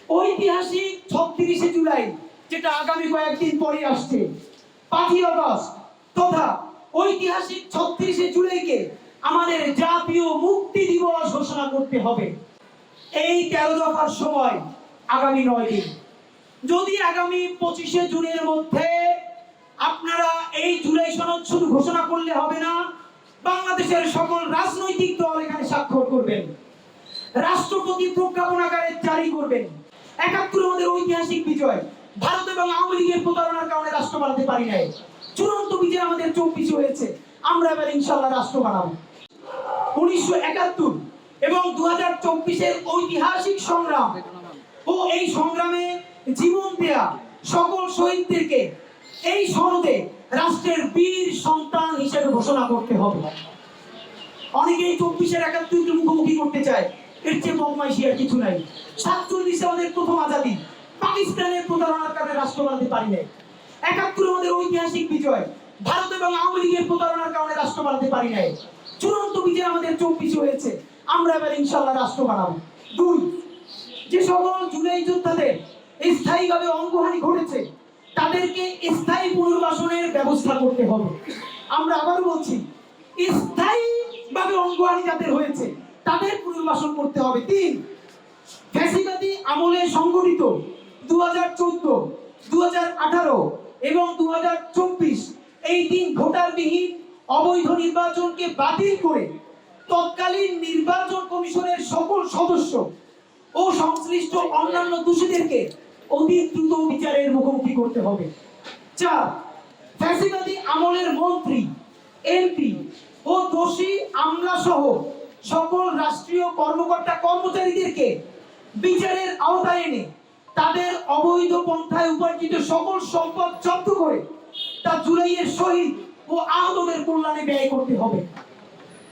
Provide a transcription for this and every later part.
ঐতিহাসিক ৩৬শে জুলাই, যেটা আগামী কয়েকদিন পরে আসছে, ৫ই আগস্ট তথা ঐতিহাসিক ৩৬শে জুলাইকে আমাদের জাতীয় মুক্তি দিবস ঘোষণা করতে হবে। এই ১৩ দফার সময় আগামী ৯ দিন। যদি আগামী ২৫শে জুনের মধ্যে আপনারা এই জুলাই সনদ শুধু ঘোষণা করলে হবে না, বাংলাদেশের সকল রাজনৈতিক দল এখানে স্বাক্ষর করবেন, রাষ্ট্রপতি প্রজ্ঞাপন আকারে জারি করবেন। ৭১ আমাদের ঐতিহাসিক বিজয়। ভারত এবং আওয়ামী লীগের প্রতারণার কারণে রাষ্ট্র বানাতে পারি নাই। চূড়ান্ত বিজয় আমাদের ২৪ হয়েছে। আমরা এবার ইনশাআল্লাহ রাষ্ট্র বানাবো। ১৯৭১ এবং ২০২৪-এর ঐতিহাসিক সংগ্রাম ও এই সংগ্রামে জীবন দেয়া সকল শহীদদেরকে এই সনদে রাষ্ট্রের বীর সন্তান হিসেবে ঘোষণা করতে হবে। অনেকেই ২৪-এর ৭১-কে মুখোমুখি করতে চায়, এর চেয়ে বদমাইশি আর কিছু নাই। ৪৭ আমাদের প্রথম আজাদী, পাকিস্তানের প্রতারণার কারণে রাষ্ট্র বানাতে পারি নাই। ৭১ আমাদের ঐতিহাসিক বিজয়, ভারত এবং আওয়ামী লীগের প্রতারণার কারণে রাষ্ট্র বানাতে পারি নাই। চূড়ান্ত বিজয় আমাদের ২৪ হয়েছে। আমরা এবার ইনশাআল্লাহ রাষ্ট্র বানাবো। ২, যে সকল জুলাই যোদ্ধাদের স্থায়ীভাবে অঙ্গহানি ঘটেছে তাদেরকে স্থায়ী পুনর্বাসনের ব্যবস্থা করতে হবে। আমরা আবার বলছি, স্থায়ীভাবে অঙ্গহানি যাদের হয়েছে তাদের পুনর্বাসন করতে হবে। ৩, ফ্যাসিবাদী আমলে সংগঠিত ২০১৪, ২০১৮ এবং ২০২৪ এই ৩ ভোটারবিহীন অবৈধ নির্বাচনকে বাতিল করে তৎকালীন নির্বাচন কমিশনের সকল সদস্য ও সংশ্লিষ্ট অন্যান্য দোষীদেরকে অতি দ্রুত বিচারের মুখোমুখি করতে হবে। ৪, ফ্যাসিবাদী আমলের মন্ত্রী, এমপি ও দোষী আমলা সহ সকল রাষ্ট্রীয় কর্মকর্তা কর্মচারীদেরকে বিচারের আওতায় এনে তাদের অবৈধ পন্থায় উপার্জিত সকল সম্পদ জব্দ করে তা জুলাইয়ের শহীদ ও আহতদের কল্যাণে ব্যয় করতে হবে।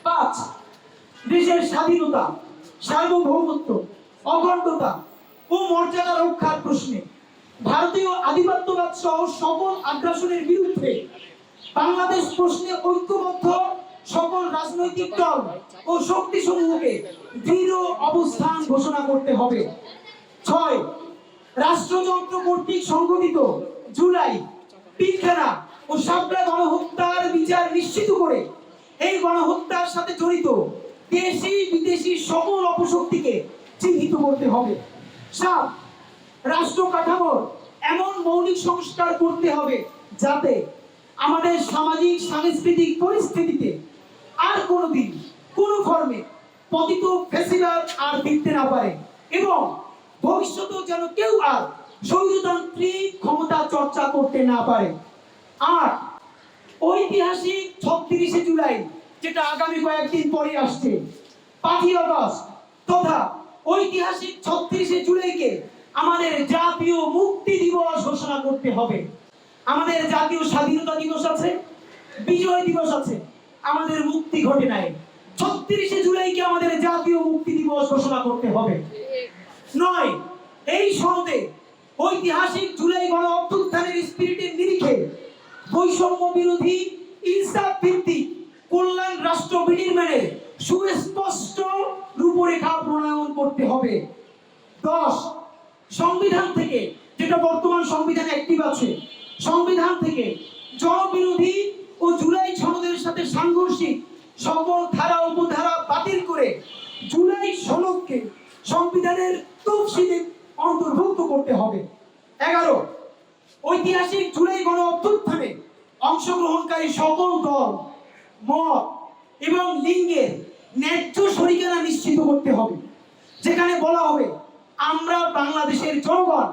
৫, দেশের স্বাধীনতা, সার্বভৌমত্ব, অখণ্ডতা ও মর্যাদা রক্ষার প্রশ্নে ভারতীয় আধিপত্যবাদ সহ সকল আগ্রাসনের বিরুদ্ধে বাংলাদেশ প্রশ্নে ঐক্যবদ্ধ সকল রাজনৈতিক দল ও শক্তিসমূহকে দৃঢ় অবস্থান ঘোষণা করতে হবে। ৬, রাষ্ট্রযন্ত্র কর্তৃক সংগঠিত জুলাই, পিলখানা ও শাপলা গণহত্যার বিচার নিশ্চিত করে এই গণহত্যার সাথে জড়িত দেশি বিদেশি সকল অপশক্তিকে চিহ্নিত করতে হবে। ৭, রাষ্ট্র কাঠামোর এমন মৌলিক সংস্কার করতে হবে যাতে আমাদের সামাজিক সাংস্কৃতিক পরিস্থিতিতে আর কোনোদিন কোনো ফর্মে পতিত ফ্যাসিবাদ আর ফিরতে না পারে এবং ভবিষ্যতেও যেন কেউ আর স্বৈরতান্ত্রিক ক্ষমতা চর্চা করতে না পারে। ৮, ঐতিহাসিক ৩৬শে জুলাই, যেটা আগামী কয়েকদিন পরে আসছে, ৫ই আগস্ট তথা ঐতিহাসিক ৩৬শে জুলাইকে আমাদের জাতীয় মুক্তি দিবস ঘোষণা করতে হবে। আমাদের জাতীয় স্বাধীনতা দিবস আছে, বিজয় দিবস আছে, আমাদের মুক্তি ঘটে নাই। ৩৬শে জুলাইকে আমাদের জাতীয় মুক্তি দিবস ঘোষণা করতে হবে। ৯, এই সনদে ঐতিহাসিক জুলাই গণ অভ্যুত্থানের স্পিরিটের নিরিখে বৈষম্য বিরোধী, ইনসাফ ভিত্তিক কল্যাণ রাষ্ট্র বিনির্মাণের সুস্পষ্ট রূপরেখা প্রণয়ন করতে হবে। ১০, সংবিধান থেকে, যেটা বর্তমান সংবিধানে অ্যাক্টিভ আছে, সংবিধান থেকে জনবিরোধী ও জুলাই সনদের সাথে সাংঘর্ষিক সকল ধারা উপধারা বাতিল করে জুলাই সনদকে সংবিধানের তফসিলে অন্তর্ভুক্ত করতে হবে। ১১, ঐতিহাসিক জুলাই গণ অভ্যুত্থানে অংশগ্রহণকারী সকল দল, মত এবং লিঙ্গের ন্যায্য শরিকানা নিশ্চিত করতে হবে, যেখানে বলা হবে আমরা বাংলাদেশের জনগণ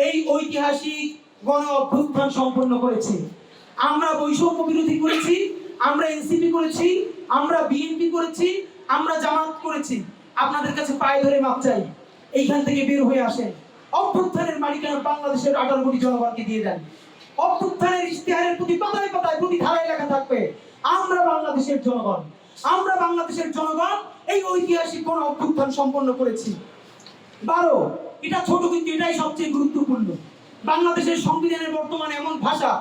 এই ঐতিহাসিক গণ অভ্যুত্থান সম্পন্ন করেছি, আমরা বৈষম্য বিরোধী করেছি, আমরা এনসিপি করেছি, আমরা বিএনপি করেছি, আমরা জামাত করেছি। আপনাদের কাছে পায়ে ধরে মাপ চাই, এইখান থেকে বের হয়ে আসেন। অভ্যুত্থানের মালিকানা বাংলাদেশের ১৮ কোটি জনগণকে দিয়ে দেন। অভ্যুত্থানের ইশতেহারের প্রতি পাতায় পাতায় প্রতি ধারায় লেখা থাকবে আমরা বাংলাদেশের জনগণ, আমরা বাংলাদেশের জনগণ এই ঐতিহাসিক গণ অভ্যুত্থান সম্পন্ন করেছি। ১২, এটা ছোট কিন্তু এটাই সবচেয়ে গুরুত্বপূর্ণ। বাংলাদেশের সংবিধানের বর্তমানে এমন ভাষা,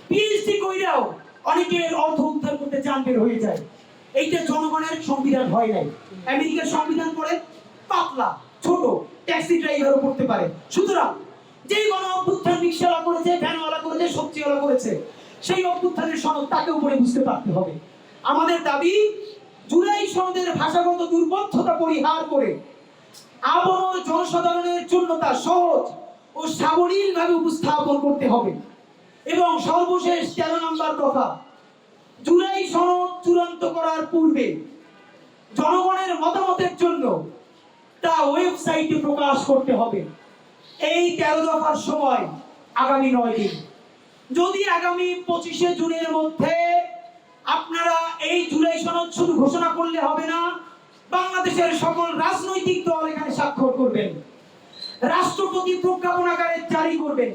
পিএইচডি কইরাও অনেকের অর্থ উদ্ধার করতে চান বের হয়ে যায়। এইটা জনগণের সংবিধান হয় নাই। আমেরিকার সংবিধান পড়ে পাতলা, ছোট, ট্যাক্সি ড্রাইভারও করতে পারে। সুতরাং যেই গণ অভ্যুত্থান রিকশাওয়ালা করেছে, ভ্যানওয়ালা করেছে, সবজিওয়ালা করেছে, সেই অভ্যুত্থানের সনদ তাকেও পড়ে বুঝতে পারতে হবে। আমাদের দাবি, জুলাই সনদের ভাষাগত দুর্বোধ্যতা পরিহার করে আবরণ জনসাধারণের জন্য তা সহজ ও সাবলীলভাবে উপস্থাপন করতে হবে। এবং সর্বশেষ 13 নম্বর কথা, জুলাই সনদ চূড়ান্ত করার পূর্বে জনগণের মতামতের জন্য তা ওয়েবসাইটে প্রকাশ করতে হবে। এই 13 দফার সময় আগামী 9 দিন। যদি আগামী 25শে জুনের মধ্যে আপনারা এই জুলাই সনদ শুধু ঘোষণা করলে হবে না, বাংলাদেশের সকল রাজনৈতিক দল এখানে স্বাক্ষর করবেন, রাষ্ট্রপতি প্রজ্ঞাপন আকারে জারি করবেন।